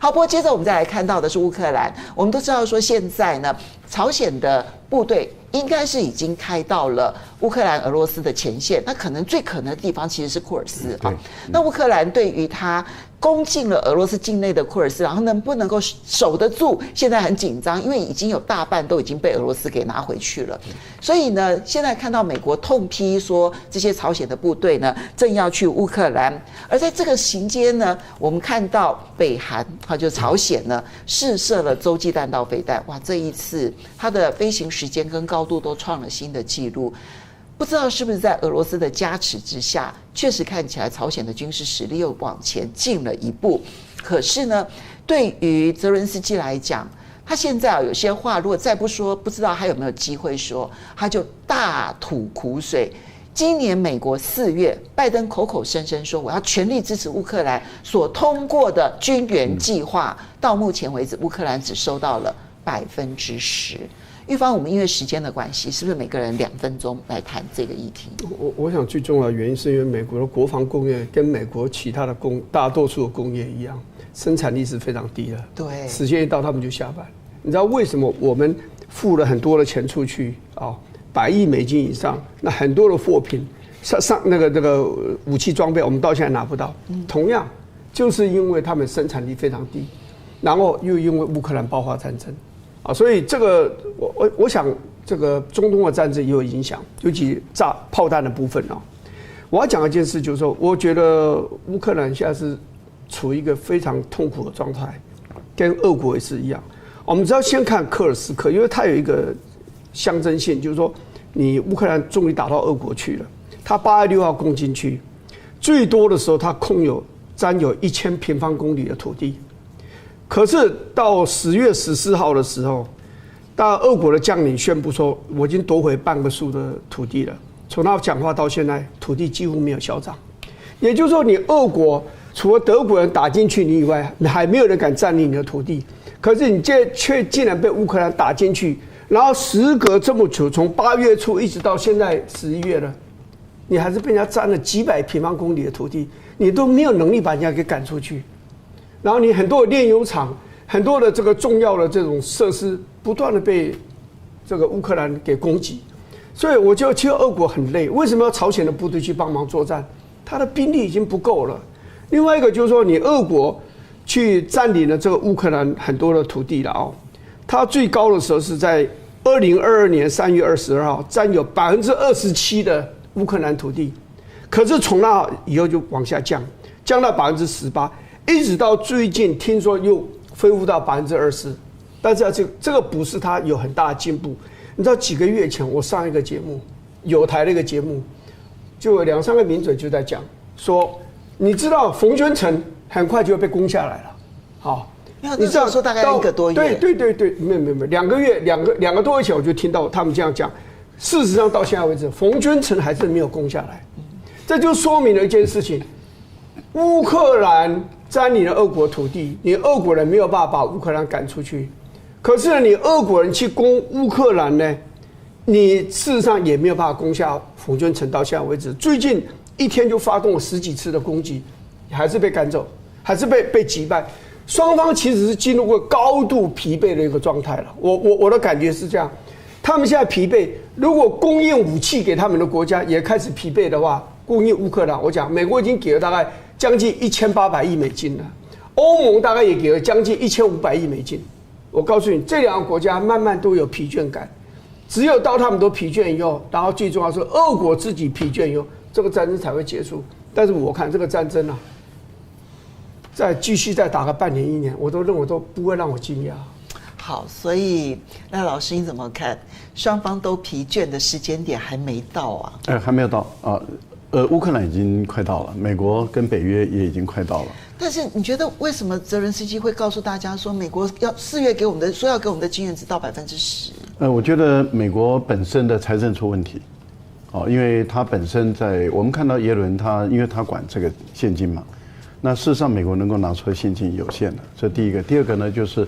好，不过接着我们再来看到的是乌克兰，我们都知道说现在呢，朝鲜的部队应该是已经开到了乌克兰、俄罗斯的前线，那可能最可能的地方其实是库尔斯啊。那乌克兰对于他攻进了俄罗斯境内的库尔斯，然后能不能够守得住，现在很紧张，因为已经有大半都已经被俄罗斯给拿回去了。所以呢，现在看到美国痛批说这些朝鲜的部队呢正要去乌克兰，而在这个期间呢，我们看到北韩就是朝鲜呢试射了洲际弹道飞弹，哇，这一次它的飞行时间跟高度都创了新的纪录。不知道是不是在俄罗斯的加持之下，确实看起来朝鲜的军事实力又往前进了一步。可是呢，对于泽伦斯基来讲，他现在有些话如果再不说，不知道还有没有机会说，他就大吐苦水。今年美国4月，拜登口口声声说我要全力支持乌克兰所通过的军援计划，到目前为止，乌克兰只收到了10%。玉芳，我们因为时间的关系，是不是每个人2分钟来谈这个议题？我想最重要的原因是因为美国的国防工业跟美国其他的大多数的工业一样，生产力是非常低的。对，时间一到他们就下班。你知道为什么我们付了很多的钱出去啊，100亿美金以上，那很多的货品那个武器装备，我们到现在拿不到。同样，就是因为他们生产力非常低，然后又因为乌克兰爆发战争。所以这个我想这个中东的战争也有影响，尤其炮弹的部分啊。我要讲一件事，就是说，我觉得乌克兰现在是处于一个非常痛苦的状态，跟俄国也是一样。我们只要先看科尔斯克，因为它有一个象征性，就是说，你乌克兰终于打到俄国去了。它8月6号攻进去，最多的时候它占有1000平方公里的土地。可是到10月14号的时候，当俄国的将领宣布说，我已经夺回半个数的土地了。从他讲话到现在，土地几乎没有消长。也就是说，你俄国除了德国人打进去你以外，还没有人敢占领你的土地。可是你却竟然被乌克兰打进去，然后时隔这么久，从8月初一直到现在11月了，你还是被人家占了几百平方公里的土地，你都没有能力把人家给赶出去。然后你很多的炼油厂，很多的这个重要的这种设施，不断的被这个乌克兰给攻击，所以我就其实俄国很累。为什么要朝鲜的部队去帮忙作战？他的兵力已经不够了。另外一个就是说，你俄国去占领了这个乌克兰很多的土地了哦，它最高的时候是在2022年3月22号，占有27%的乌克兰土地，可是从那以后就往下降到18%。一直到最近，听说又恢复到20%，但是这个不是它有很大的进步。你知道几个月前我上一个节目，有台的一个节目，就有2、3个名嘴就在讲说，你知道冯娟城很快就会被攻下来了，好，你知道说大概1个多月，对，没有2个月两个多月前我就听到他们这样讲。事实上到现在为止，冯娟城还是没有攻下来，这就说明了一件事情：乌克兰占领了俄国土地，你俄国人没有办法把乌克兰赶出去。可是呢，你俄国人去攻乌克兰呢，你事实上也没有办法攻下冯娟城。到现在为止，最近一天就发动了10几次的攻击，还是被赶走，还是被击败。双方其实是进入过高度疲惫的一个状态了。我的感觉是这样，他们现在疲惫，如果供应武器给他们的国家也开始疲惫的话，供应乌克兰，我讲美国已经给了大概将近1800亿美金了，欧盟大概也给了将近1500亿美金。我告诉你，这2个国家慢慢都有疲倦感，只有到他们都疲倦以后，然后最重要是俄国自己疲倦以后，这个战争才会结束。但是我看这个战争啊，再继续再打个半年1年，我都认为都不会让我惊讶。好，所以那老师你怎么看？双方都疲倦的时间点还没到啊？还没有到啊。乌克兰已经快到了，美国跟北约也已经快到了。但是你觉得为什么泽伦斯基会告诉大家说，美国要4月给我们的说要给我们的军援只到10%？我觉得美国本身的财政出问题，因为他本身我们看到耶伦因为他管这个现金嘛，那事实上美国能够拿出的现金有限的，这第一个。第二个呢，就是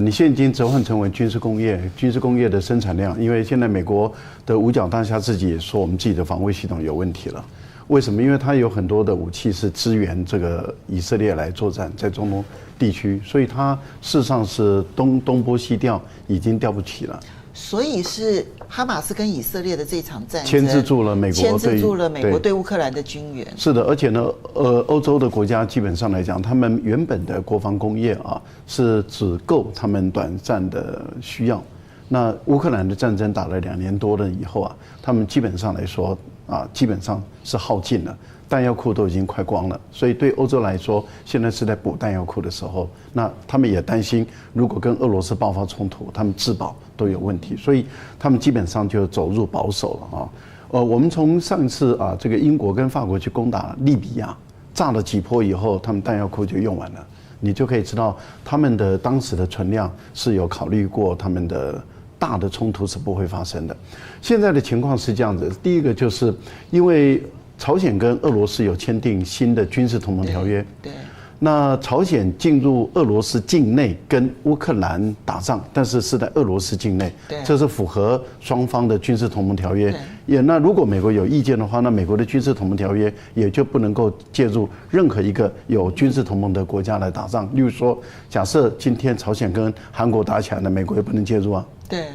你现金折换成为军事工业的生产量，因为现在美国的五角大厦自己也说我们自己的防卫系统有问题了。为什么？因为它有很多的武器是支援这个以色列来作战，在中东地区，所以它事实上是东波西调，已经调不起了。所以是哈马斯跟以色列的这场战争牵制住了美国，牵制住了美国对乌克兰的军援。是的，而且呢，欧洲的国家基本上来讲，他们原本的国防工业啊，是只够他们短暂的需要。那乌克兰的战争打了2年多了以后啊，他们基本上来说啊，基本上是耗尽了。弹药库都已经快光了，所以对欧洲来说，现在是在补弹药库的时候。那他们也担心，如果跟俄罗斯爆发冲突，他们自保都有问题，所以他们基本上就走入保守了啊。我们从上一次啊，这个英国跟法国去攻打利比亚，炸了几波以后，他们弹药库就用完了，你就可以知道他们的当时的存量是有考虑过他们的大的冲突是不会发生的。现在的情况是这样子，第一个就是因为朝鲜跟俄罗斯有签订新的军事同盟条约，对。那朝鲜进入俄罗斯境内跟乌克兰打仗，但是是在俄罗斯境内，这是符合双方的军事同盟条约。那如果美国有意见的话，那美国的军事同盟条约也就不能够介入任何一个有军事同盟的国家来打仗。例如说，假设今天朝鲜跟韩国打起来了，美国也不能介入啊。对。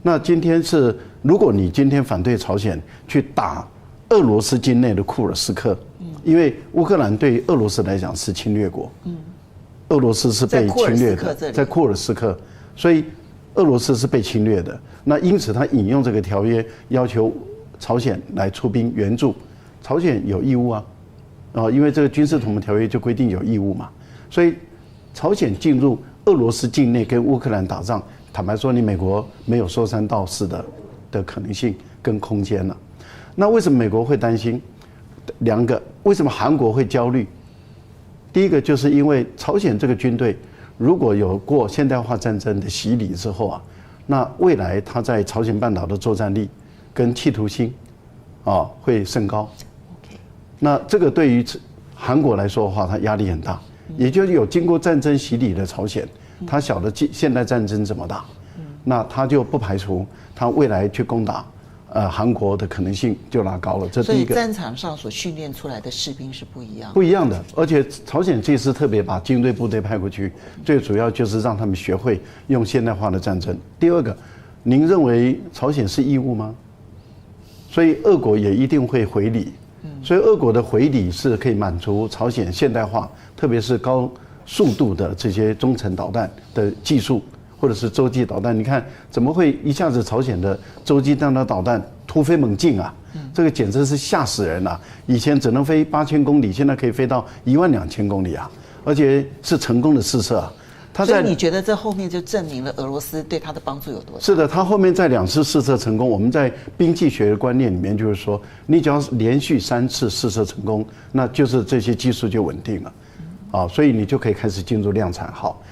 那今天是，如果你今天反对朝鲜去打俄罗斯境内的库尔斯克，因为乌克兰对俄罗斯来讲是侵略国，俄罗斯是被侵略的，在库尔斯克，所以俄罗斯是被侵略的。那因此他引用这个条约，要求朝鲜来出兵援助，朝鲜有义务啊，因为这个军事同盟条约就规定有义务嘛，所以朝鲜进入俄罗斯境内跟乌克兰打仗，坦白说，你美国没有说三道四的可能性跟空间了。那为什么美国会担心？2个，为什么韩国会焦虑？第一个就是因为朝鲜这个军队如果有过现代化战争的洗礼之后啊，那未来他在朝鲜半岛的作战力跟企图心会升高。那这个对于韩国来说的话，它压力很大，也就是有经过战争洗礼的朝鲜，他晓得现代战争怎么打，那他就不排除他未来去攻打韩国的可能性就拉高了，这第一个。所以战场上所训练出来的士兵是不一样的，而且朝鲜这次特别把精锐部队派过去，最主要就是让他们学会用现代化的战争。第二个，您认为朝鲜是义务吗？所以俄国也一定会回礼，所以俄国的回礼是可以满足朝鲜现代化，特别是高速度的这些中程导弹的技术。或者是洲际导弹，你看怎么会一下子朝鲜的洲际导弹突飞猛进啊？这个简直是吓死人了！以前只能飞8000公里，现在可以飞到12000公里啊，而且是成功的试射啊。所以你觉得这后面就证明了俄罗斯对他的帮助有多大？是的，他后面在2次试射成功。我们在兵器学的观念里面就是说，你只要连续3次试射成功，那就是这些技术就稳定了，所以你就可以开始进入量产。好。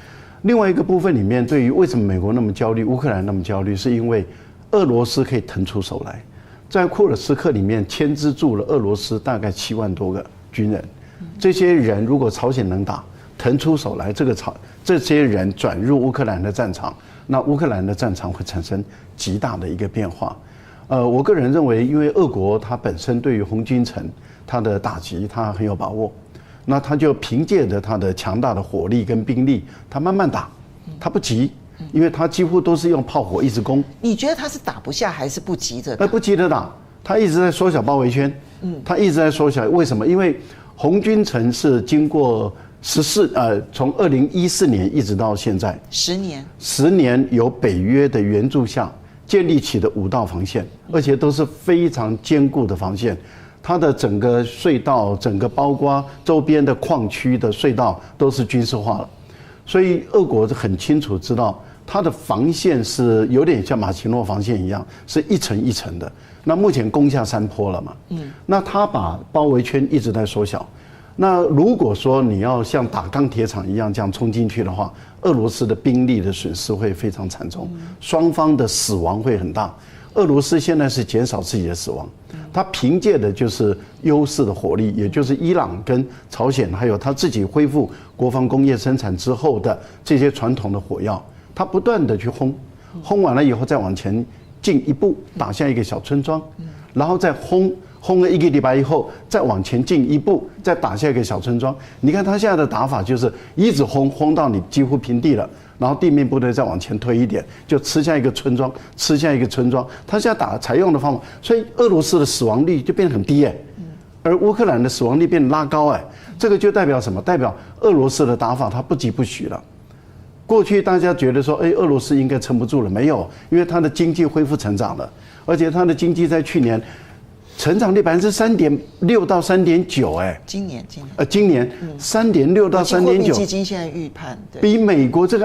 另外一个部分里面，对于为什么美国那么焦虑，乌克兰那么焦虑，是因为俄罗斯可以腾出手来，在库尔斯克里面牵制住了俄罗斯大概7万多个军人。这些人如果朝鲜能打，腾出手来，这些人转入乌克兰的战场，那乌克兰的战场会产生极大的一个变化。我个人认为，因为俄国它本身对于红军城它的打击，它很有把握。那他就凭借着他的强大的火力跟兵力，他慢慢打，他不急，因为他几乎都是用炮火一直攻。你觉得他是打不下，还是不急着打？不急着打，他一直在缩小包围圈。他一直在缩小。为什么？因为红军城是经过从2014年一直到现在10年有北约的援助下建立起的5道防线，而且都是非常坚固的防线。它的整个隧道，整个包括周边的矿区的隧道都是军事化了，所以俄国很清楚知道它的防线是有点像马奇诺防线一样，是一层一层的。那目前攻下山坡了嘛，那他把包围圈一直在缩小。那如果说你要像打钢铁厂一样这样冲进去的话，俄罗斯的兵力的损失会非常惨重，双方的死亡会很大。俄罗斯现在是减少自己的死亡，他凭借的就是优势的火力，也就是伊朗跟朝鲜，还有他自己恢复国防工业生产之后的这些传统的火药，他不断的去轰完了以后再往前进一步，打下一个小村庄，然后再轰轰了1个礼拜以后，再往前进一步，再打下一个小村庄。你看他现在的打法就是一直轰到你几乎平地了，然后地面部队再往前推一点，就吃下一个村庄，吃下一个村庄。他现在采用的方法，所以俄罗斯的死亡率就变得很低而乌克兰的死亡率变得拉高这个就代表什么？代表俄罗斯的打法它不疾不徐了。过去大家觉得说，俄罗斯应该撑不住了，没有，因为它的经济恢复成长了，而且它的经济在去年成长率3.6%到3.9%，今年3.6%到3.9%。国际货币基金现在预判，比美国这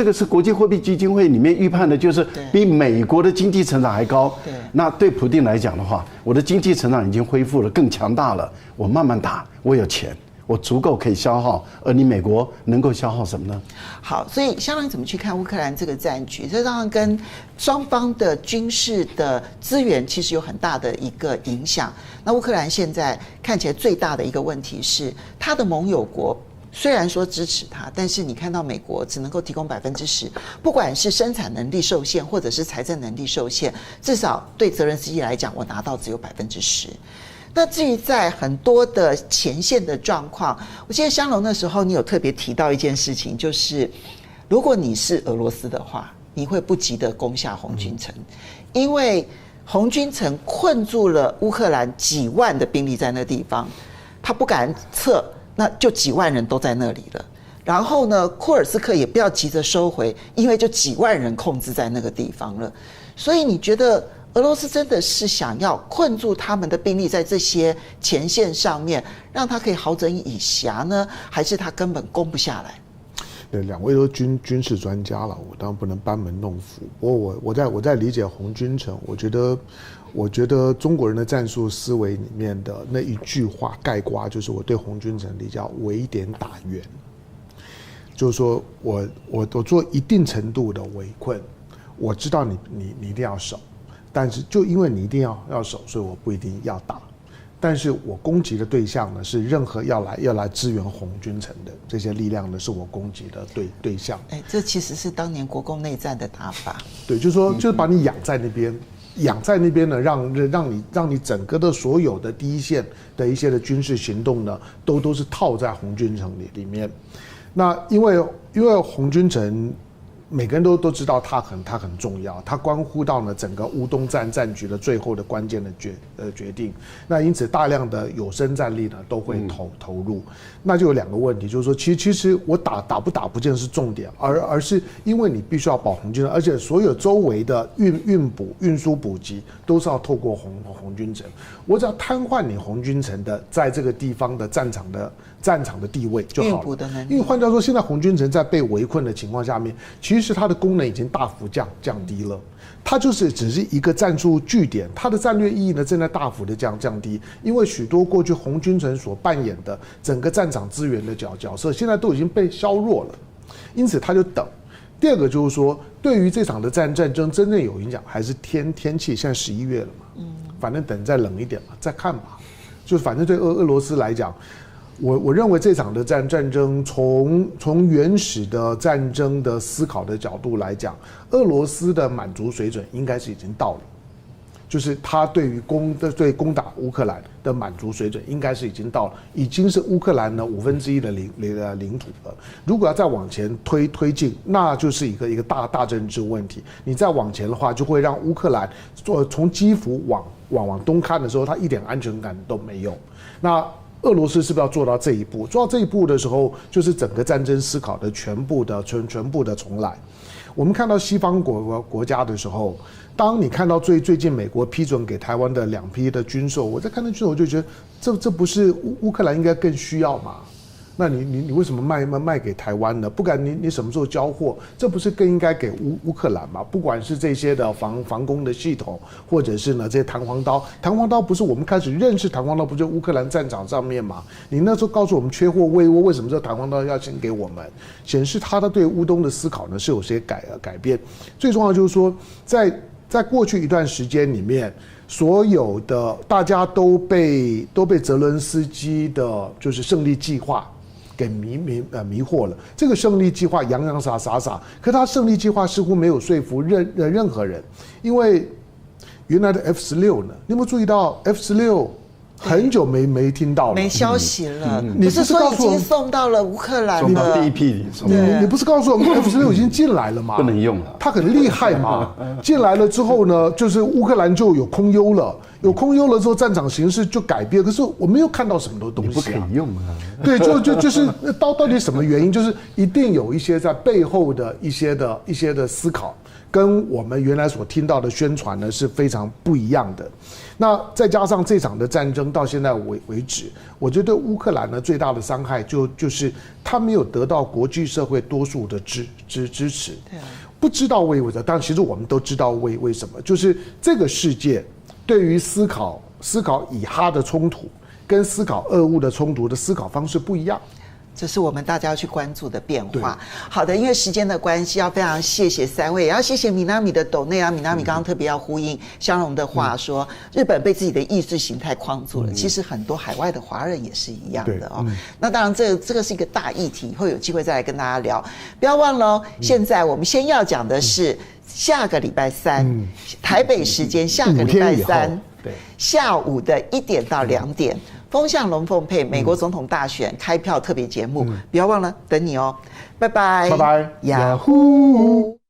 个是国际货币基金会里面预判的，就是比美国的经济成长还高。那对普丁来讲的话，我的经济成长已经恢复了，更强大了，我慢慢打，我有钱。我足够可以消耗，而你美国能够消耗什么呢？好，所以香港怎么去看乌克兰这个战局？这当然跟双方的军事的资源其实有很大的一个影响。那乌克兰现在看起来最大的一个问题是，他的盟友国虽然说支持他，但是你看到美国只能够提供10%，不管是生产能力受限，或者是财政能力受限，至少对泽连斯基来讲，我拿到只有10%。那至于在很多的前线的状况，我记得香龙那时候你有特别提到一件事情，就是如果你是俄罗斯的话，你会不急的攻下红军城，因为红军城困住了乌克兰几万的兵力在那地方，他不敢撤，那就几万人都在那里了。然后呢，库尔斯克也不要急着收回，因为就几万人控制在那个地方了。所以你觉得俄罗斯真的是想要困住他们的兵力在这些前线上面，让他可以好整以暇呢，还是他根本攻不下来？对，两位都军事专家了，我当然不能班门弄斧。不过我在理解红军城，我觉得中国人的战术思维里面的那一句话概括，就是我对红军城理解围点打援，就是说我做一定程度的围困，我知道你一定要守。但是就因为你一定要守，所以我不一定要打。但是我攻击的对象呢，是任何要来支援红军城的这些力量呢，是我攻击的对象。这其实是当年国共内战的打法。对，就是把你养在那边，呢，让你整个的所有的第一线的一些的军事行动呢，都是套在红军城里面。那因为红军城，每个人都知道它很重要，它关乎到呢整个乌东战局的最后的关键的决定。那因此大量的有生战力呢都会投入。那就有两个问题，就是说其实我打不打不见是重点，而是因为你必须要保红军城，而且所有周围的运输补给都是要透过红军城。我只要瘫痪你红军城的在这个地方的战场的地位就好了。因为换句话说，现在红军城在被围困的情况下面，其实它的功能已经大幅降低了。它就是只是一个战术据点，它的战略意义呢正在大幅的降低，因为许多过去红军城所扮演的整个战场资源的角色，现在都已经被削弱了，因此它就等。第二个就是说，对于这场的战争真正有影响，还是天气，现在11月了嘛，反正等再冷一点嘛，再看吧。就反正对俄罗斯来讲，我认为这场的战争从原始的战争的思考的角度来讲，俄罗斯的满足水准应该是已经到了，就是他对于攻打乌克兰的满足水准应该是已经到了，已经是乌克兰的1/5的领土了。如果要再往前推进，那就是一个大政治问题。你再往前的话，就会让乌克兰从基辅往东看的时候，他一点安全感都没有。那俄罗斯是不是要做到这一步？做到这一步的时候，就是整个战争思考的全部的重来。我们看到西方国家的时候，当你看到最近美国批准给台湾的2批的军售，我在看那军售，我就觉得这不是乌克兰应该更需要吗？那你为什么卖给台湾呢？不管你什么时候交货，这不是更应该给乌克兰吗？不管是这些的防攻的系统，或者是呢这些弹簧刀不是我们开始认识弹簧刀，不就乌克兰战场上面吗？你那时候告诉我们缺货未窝，为什么这弹簧刀要先给我们？显示他对乌东的思考呢是有些改变。最重要就是说，在过去一段时间里面，所有的大家都被泽伦斯基的就是胜利计划给迷惑了。这个胜利计划洋洋洒洒，可他胜利计划似乎没有说服任何人，因为原来的 F-16呢？你有没有注意到 F-16很久没听到了，没消息了。你不是说已告诉我经送到了乌克兰送到第一了？批，你不是告诉我们 F-16已经进来了吗？不能用了。它很厉害嘛，进来了之后呢，就是乌克兰就有空优了，有空优了之后，战场形势就改变。可是我没有看到什么东西不可以用啊。对，就是到底什么原因？就是一定有一些在背后的一些的思考，跟我们原来所听到的宣传呢是非常不一样的。那再加上这场的战争到现在为止，我觉得乌克兰呢最大的伤害就是他没有得到国际社会多数的支持。对啊，不知道为什么，但其实我们都知道为什么，就是这个世界对于思考以哈的冲突跟思考俄乌的冲突的思考方式不一样。这是我们大家要去关注的变化。好的，因为时间的关系，要非常谢谢3位，也要谢谢米娜米的斗内啊。米娜米刚刚特别要呼应香蓉的话说，日本被自己的意识形态框住了。其实很多海外的华人也是一样的哦。那当然，这个是一个大议题，以后有机会再来跟大家聊。不要忘了哦，现在我们先要讲的是下个礼拜3，台北时间下个礼拜3下午的1点到2点。风向龙凤配美国总统大选开票特别节目，不要忘了等你哦，拜拜，拜拜，Yahoo。